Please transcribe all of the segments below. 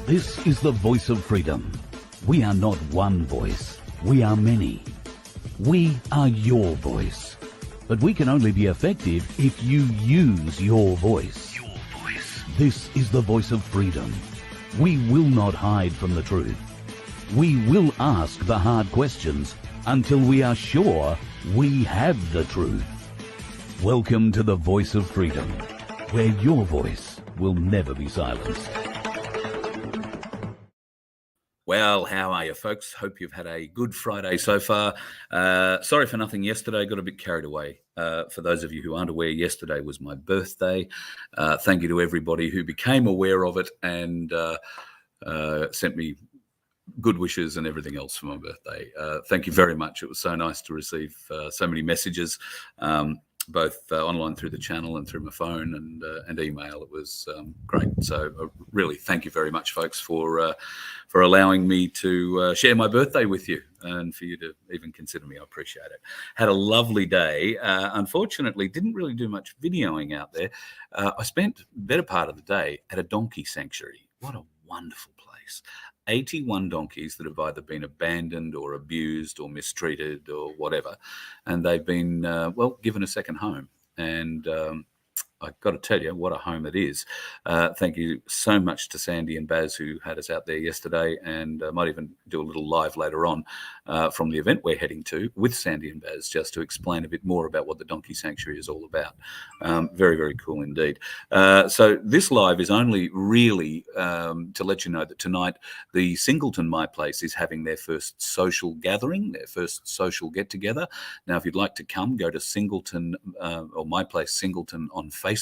This is the voice of freedom. We are not one voice. We are many. We are your voice. But we can only be effective if you use your voice. Your voice. This is the voice of freedom. We will not hide from the truth. We will ask the hard questions until we are sure we have the truth. Welcome to the voice of freedom, where your voice will never be silenced. Well, how are you, folks? Hope you've had a good Friday so far. Sorry for nothing yesterday. Got a bit carried away. For those of you who aren't aware, yesterday was my birthday. Thank you to everybody who became aware of it and sent me good wishes and everything else for my birthday. Thank you very much. It was so nice to receive so many messages, both online through the channel and through my phone and email. It was great. So really, thank you very much, folks, for allowing me to share my birthday with you and for you to even consider me. I appreciate it. Had a lovely day. Unfortunately, didn't really do much videoing out there. I spent the better part of the day at a donkey sanctuary. What a wonderful place. 81 donkeys that have either been abandoned or abused or mistreated or whatever. And they've been, given a second home. And I've got to tell you, what a home it is. Thank you so much to Sandy and Baz, who had us out there yesterday, and might even do a little live later on from the event we're heading to with Sandy and Baz, just to explain a bit more about what the Donkey Sanctuary is all about. Very, very cool indeed. So this live is only really to let you know that tonight the Singleton My Place is having their first social gathering, their first social get-together. Now, if you'd like to come, go to Singleton or My Place Singleton on Facebook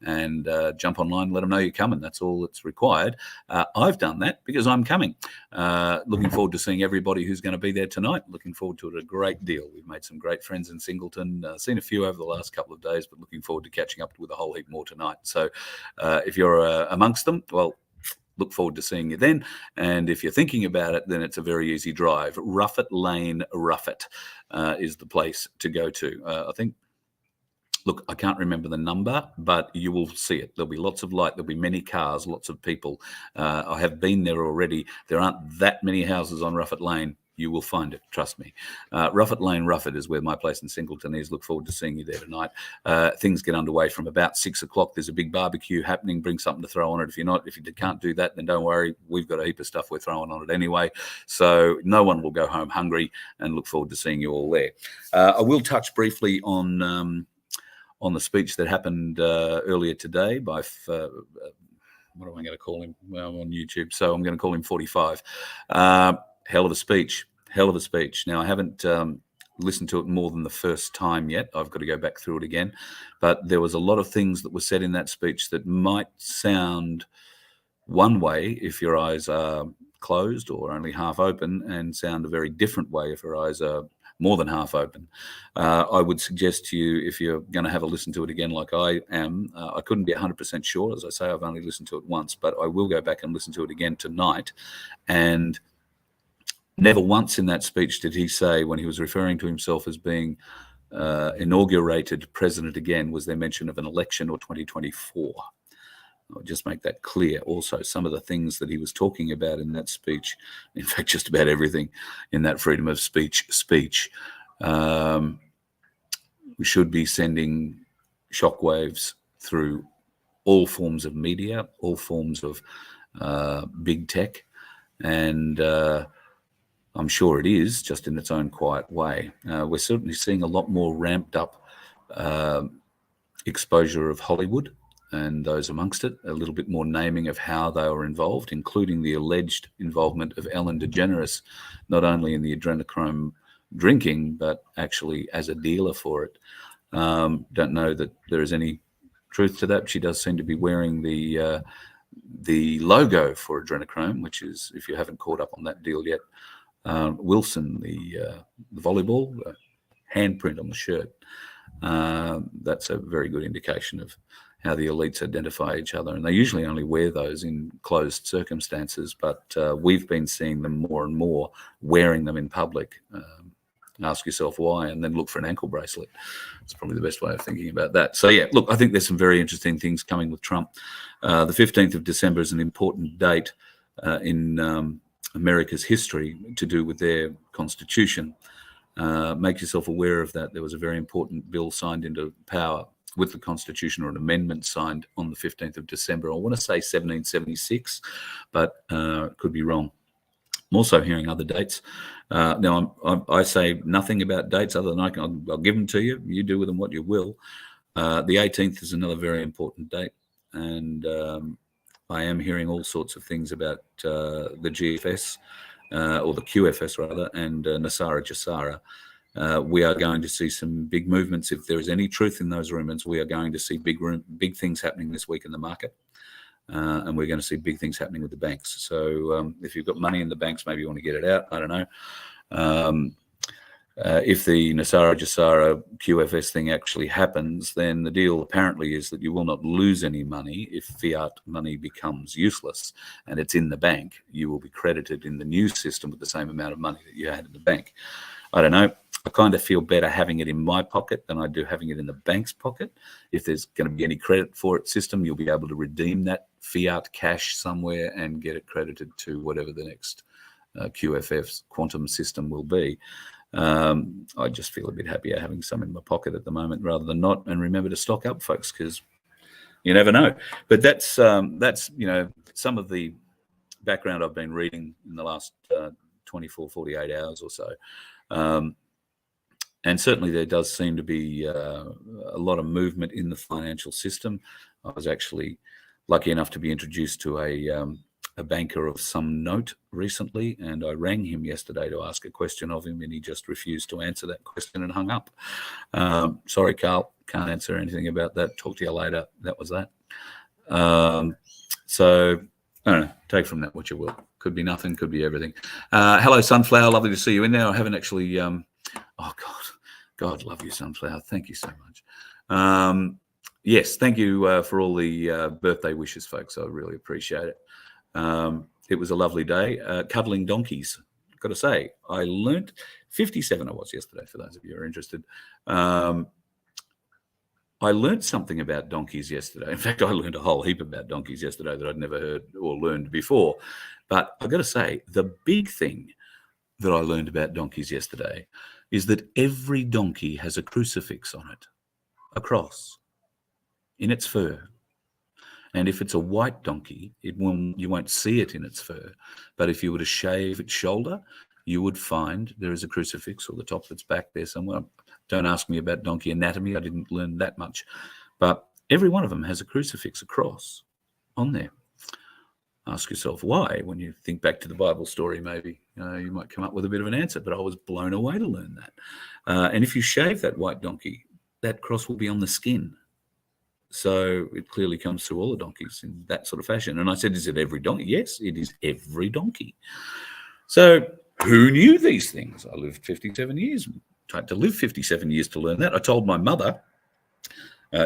and jump online, let them know you're coming. That's all that's required. I've done that because I'm coming. Looking forward to seeing everybody who's going to be there tonight. Looking forward to it a great deal. We've made some great friends in Singleton, seen a few over the last couple of days, but looking forward to catching up with a whole heap more tonight. So if you're amongst them, well, look forward to seeing you then. And if you're thinking about it, then it's a very easy drive. Ruffett Lane, Ruffett is the place to go to. I think, look, I can't remember the number, but you will see it. There'll be lots of light. There'll be many cars, lots of people. I have been there already. There aren't that many houses on Ruffett Lane. You will find it, trust me. Ruffett Lane, Ruffett is where My Place in Singleton is. Look forward to seeing you there tonight. Things get underway from about 6 o'clock. There's a big barbecue happening. Bring something to throw on it. If you can't do that, then don't worry. We've got a heap of stuff we're throwing on it anyway. So no one will go home hungry, and look forward to seeing you all there. I will touch briefly on the speech that happened earlier today by, what am I going to call him? Well, I'm on YouTube, so I'm going to call him 45. Hell of a speech. Hell of a speech. Now, I haven't listened to it more than the first time yet. I've got to go back through it again. But there was a lot of things that were said in that speech that might sound one way if your eyes are closed or only half open, and sound a very different way if your eyes are more than half open. I would suggest to you, if you're going to have a listen to it again like I am, I couldn't be 100% sure. As I say, I've only listened to it once, but I will go back and listen to it again tonight. And never once in that speech did he say, when he was referring to himself as being inaugurated president again, was there mention of an election or 2024. I'll just make that clear. Also, some of the things that he was talking about in that speech, in fact, just about everything in that freedom of speech, we should be sending shockwaves through all forms of media, all forms of big tech, and I'm sure it is, just in its own quiet way. We're certainly seeing a lot more ramped up exposure of Hollywood and those amongst it, a little bit more naming of how they were involved, including the alleged involvement of Ellen DeGeneres, not only in the adrenochrome drinking, but actually as a dealer for it. Don't know that there is any truth to that. She does seem to be wearing the logo for adrenochrome, which is, if you haven't caught up on that deal yet, Wilson, the volleyball handprint on the shirt. That's a very good indication of how the elites identify each other. And they usually only wear those in closed circumstances, but we've been seeing them more and more wearing them in public. Ask yourself why, and then look for an ankle bracelet. It's probably the best way of thinking about that. So yeah, look, I think there's some very interesting things coming with Trump. The 15th of December is an important date in America's history to do with their constitution. Make yourself aware of that. There was a very important bill signed into power with the Constitution, or an amendment signed on the 15th of December. I want to say 1776, but could be wrong. I'm also hearing other dates. Now, I say nothing about dates other than I'll give them to you. You do with them what you will. The 18th is another very important date, and I am hearing all sorts of things about the GFS, or the QFS rather, and Nasara Jassara. We are going to see some big movements. If there is any truth in those rumours, we are going to see big things happening this week in the market. And we're going to see big things happening with the banks. So if you've got money in the banks, maybe you want to get it out. I don't know. If the Nasara Jassara QFS thing actually happens, then the deal apparently is that you will not lose any money if fiat money becomes useless and it's in the bank. You will be credited in the new system with the same amount of money that you had in the bank. I don't know. I kind of feel better having it in my pocket than I do having it in the bank's pocket. If there's going to be any credit for it system, you'll be able to redeem that fiat cash somewhere and get it credited to whatever the next QFF's quantum system will be. I just feel a bit happier having some in my pocket at the moment rather than not. And remember to stock up, folks, because you never know. But that's some of the background I've been reading in the last 24, 48 hours or so. And certainly there does seem to be a lot of movement in the financial system. I was actually lucky enough to be introduced to a banker of some note recently, and I rang him yesterday to ask a question of him, and he just refused to answer that question and hung up. Sorry, Carl, can't answer anything about that. Talk to you later. That was that. So I don't know, take from that what you will. Could be nothing, could be everything. Hello, Sunflower. Lovely to see you in there. I haven't actually... oh, God, love you, Sunflower. Thank you so much. Yes, thank you for all the birthday wishes, folks. I really appreciate it. It was a lovely day. Cuddling donkeys, got to say. I learnt, 57 I was yesterday, for those of you who are interested. I learnt something about donkeys yesterday. In fact, I learned a whole heap about donkeys yesterday that I'd never heard or learned before. But I've got to say, the big thing that I learned about donkeys yesterday is that every donkey has a crucifix on it, a cross, in its fur. And if it's a white donkey, you won't see it in its fur. But if you were to shave its shoulder, you would find there is a crucifix, or the top that's back there somewhere. Don't ask me about donkey anatomy. I didn't learn that much. But every one of them has a crucifix, a cross on there. Ask yourself why. When you think back to the Bible story, maybe you might come up with a bit of an answer, but I was blown away to learn that. And if you shave that white donkey, that cross will be on the skin. So it clearly comes through all the donkeys in that sort of fashion. And I said, is it every donkey? Yes, it is every donkey. So who knew these things? I lived 57 years. I had to live 57 years to learn that. I told my mother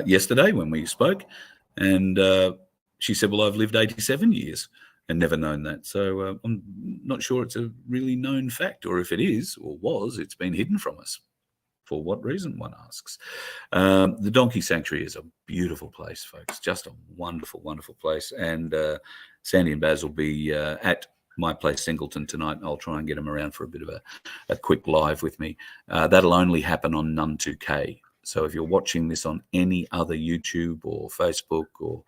yesterday when we spoke, and she said, well, I've lived 87 years and never known that. So I'm not sure it's a really known fact, or if it is or was, it's been hidden from us. For what reason, one asks. The Donkey Sanctuary is a beautiful place, folks, just a wonderful, wonderful place. And Sandy and Baz will be at My Place Singleton tonight. I'll try and get them around for a bit of a quick live with me. That'll only happen on None2K. So if you're watching this on any other YouTube or Facebook or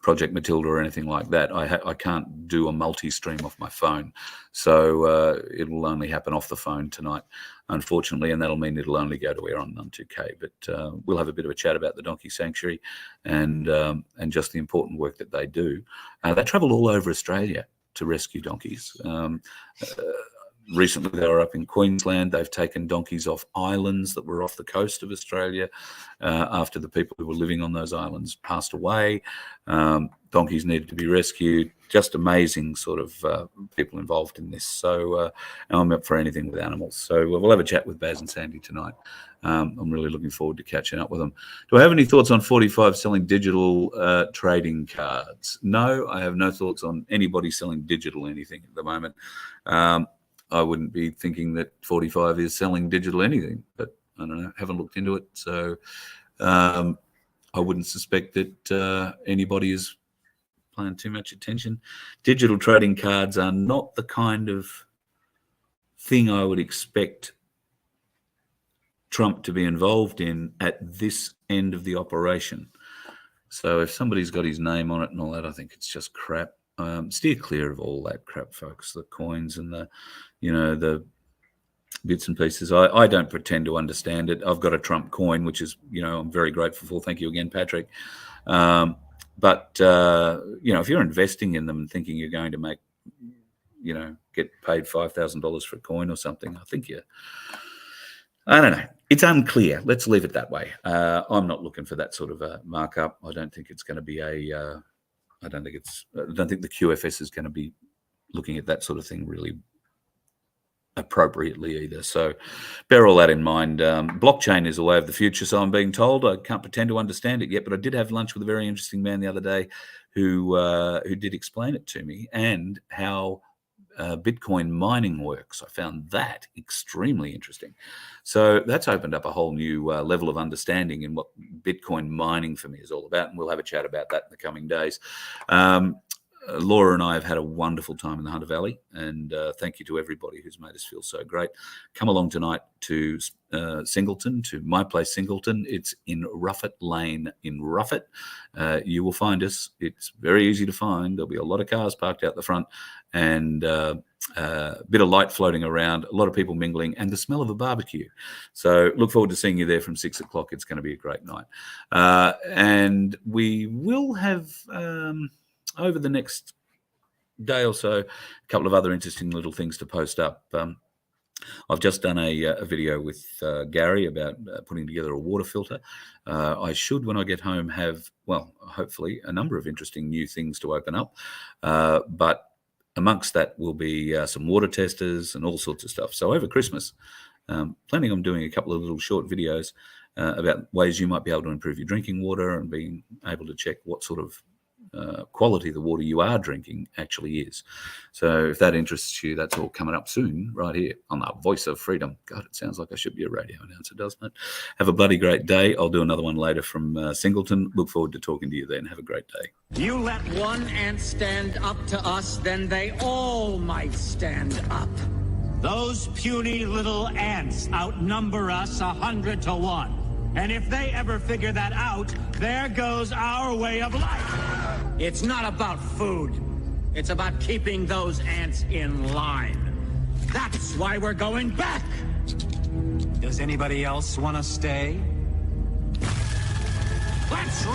Project Matilda or anything like that, I can't do a multi-stream off my phone. So it will only happen off the phone tonight, unfortunately, and that'll mean it'll only go to air on None2K. But we'll have a bit of a chat about the Donkey Sanctuary and just the important work that they do. They travel all over Australia to rescue donkeys. Recently, they were up in Queensland. They've taken donkeys off islands that were off the coast of Australia after the people who were living on those islands passed away. Donkeys needed to be rescued. Just amazing sort of people involved in this. So I'm up for anything with animals. So we'll have a chat with Baz and Sandy tonight. I'm really looking forward to catching up with them. Do I have any thoughts on 45 selling digital trading cards? No, I have no thoughts on anybody selling digital anything at the moment. I wouldn't be thinking that 45 is selling digital anything, but I don't know, haven't looked into it. So I wouldn't suspect that anybody is paying too much attention. Digital trading cards are not the kind of thing I would expect Trump to be involved in at this end of the operation. So if somebody's got his name on it and all that, I think it's just crap. Steer clear of all that crap, folks. The coins and the, the bits and pieces. I don't pretend to understand it. I've got a Trump coin, which is, I'm very grateful for. Thank you again, Patrick. But if you're investing in them and thinking you're going to make, get paid $5,000 for a coin or something, I don't know. It's unclear. Let's leave it that way. I'm not looking for that sort of a markup. I don't think it's going to be I don't think the QFS is going to be looking at that sort of thing really appropriately either. So bear all that in mind. Blockchain is the way of the future, so I'm being told. I can't pretend to understand it yet, but I did have lunch with a very interesting man the other day who did explain it to me and how Bitcoin mining works. I found that extremely interesting. So that's opened up a whole new level of understanding in what Bitcoin mining for me is all about, and we'll have a chat about that in the coming days. Laura and I have had a wonderful time in the Hunter Valley, and thank you to everybody who's made us feel so great. Come along tonight to Singleton, to My Place Singleton. It's in Ruffett Lane in Ruffett. You will find us. It's very easy to find. There'll be a lot of cars parked out the front, and a bit of light floating around, a lot of people mingling, and the smell of a barbecue. So look forward to seeing you there from 6 o'clock. It's going to be a great night. And we will have... over the next day or so, a couple of other interesting little things to post up. I've just done a video with Gary about putting together a water filter. I should, when I get home, have, hopefully, a number of interesting new things to open up. But amongst that will be some water testers and all sorts of stuff. So over Christmas, planning on doing a couple of little short videos about ways you might be able to improve your drinking water and being able to check what sort of quality the water you are drinking actually is. So if that interests you, that's all coming up soon right here on the Voice of Freedom. God, it sounds like I should be a radio announcer, doesn't it? Have a bloody great day. I'll do another one later from Singleton. Look forward to talking to you then. Have a great day. You let one ant stand up to us, then they all might stand up. Those puny little ants outnumber us 100 to 1. And if they ever figure that out, there goes our way of life. It's not about food. It's about keeping those ants in line. That's why we're going back. Does anybody else want to stay? Let's